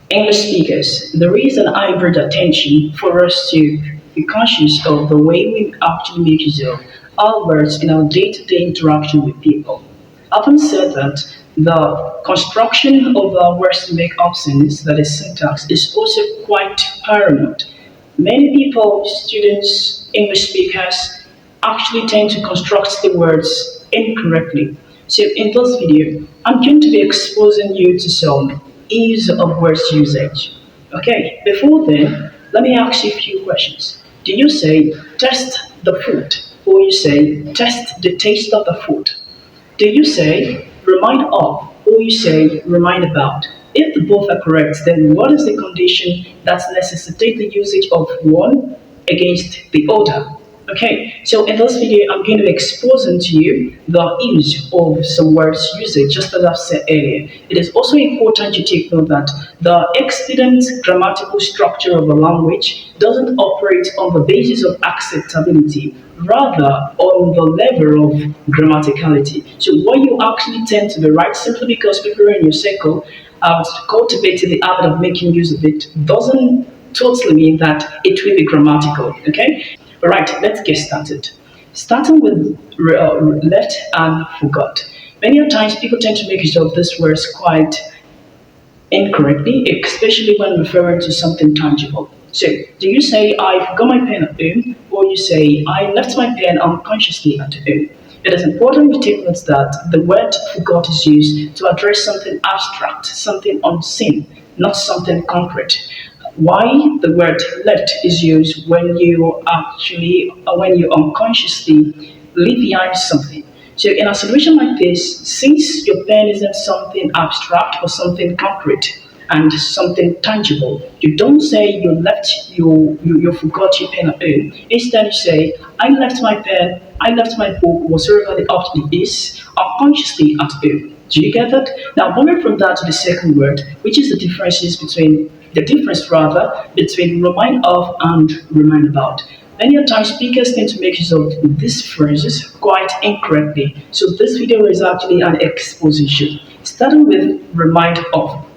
English speakers, there is an hybrid attention for us to be conscious of the way we actually make use of our words in our day-to-day interaction with people. Often said that the construction of our words to make up sense, that is syntax, is also quite paramount. Many people, students, English speakers, actually tend to construct the words incorrectly. So in this video, I'm going to be exposing you to some ease of words usage. Okay, before then, let me ask you a few questions. Do you say test the food or you say test the taste of the food? Do you say remind of or you say remind about? If the both are correct, then what is the condition that necessitates the usage of one against the other? Okay, so in this video, I'm going to be exposing to you the use of some words usage, just as I've said earlier. It is also important to take note that the expedient grammatical structure of a language doesn't operate on the basis of acceptability, rather on the level of grammaticality. So what you actually tend to be right simply because people in your circle have cultivated the habit of making use of it doesn't totally mean that it will be grammatical, okay? All right, let's get started. Starting with left and forgot. Many times people tend to make use of these words quite incorrectly, especially when referring to something tangible. So, do you say I forgot my pen at home, or you say I left my pen unconsciously at home? It is important to take note that the word forgot is used to address something abstract, something unseen, not something concrete. Why the word left is used when when you unconsciously leave behind something. So in a situation like this, since your pen isn't something abstract or something concrete and something tangible, you don't say you forgot your pen at home. Instead you say, I left my pen, I left my book, whatsoever the object is, unconsciously at home. Do you get that? Now moving from that to the second word, which is the difference between remind of and remind about. Many times speakers tend to make use of these phrases quite incorrectly. So this video is actually an exposition. Starting with remind of.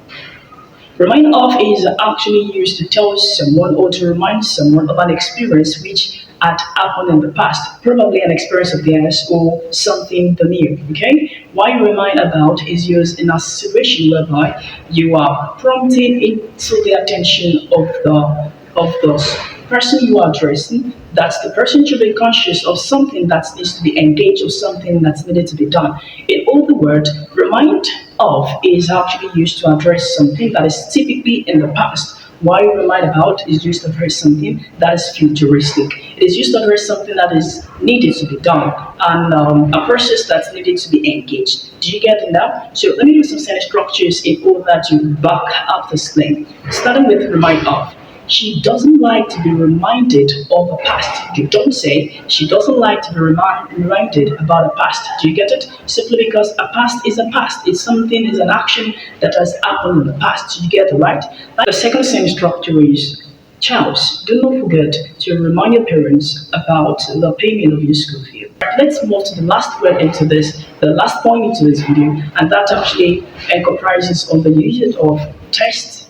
Remind of is actually used to tell someone or to remind someone of an experience which had happened in the past, probably an experience of theirs or something new. Okay? Why remind about is used in a situation whereby you are prompting into the attention of the person you are addressing, that the person should be conscious of something that needs to be engaged or something that's needed to be done. In other words, remind of is actually used to address something that is typically in the past, while remind about is used to address something that is futuristic. It is used to address something that is needed to be done and a process that's needed to be engaged. Do you get it now? So let me use some sentence structures in order to back up this claim. Starting with remind of. She doesn't like to be reminded of the past. You don't say she doesn't like to be reminded about the past. Do you get it? Simply because a past is a past. It's something, is an action that has happened in the past. Do you get it right? The second sentence structure is, Charles, do not forget to remind your parents about the payment of your school fee. Let's move to the last word into this, the last point into this video, and that actually comprises of the usage of test,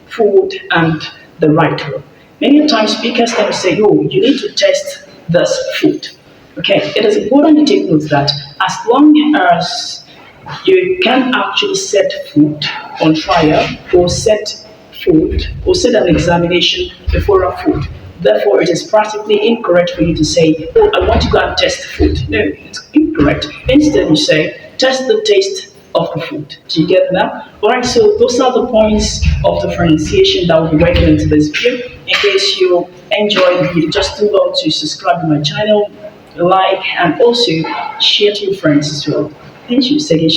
food, and the right word. Many times speakers can say, oh, you need to test this food. Okay, it is important to take note that as long as you can actually set food on trial or set an examination before a food. Therefore, it is practically incorrect for you to say, oh, I want to go and test food. No, it's incorrect. Instead, you say, test the taste of the food. Do you get that? Alright, so those are the points of differentiation that we'll be working into this video. In case you enjoyed the video, just do well to subscribe to my channel, like, and also share to your friends as well. Thank you. Second,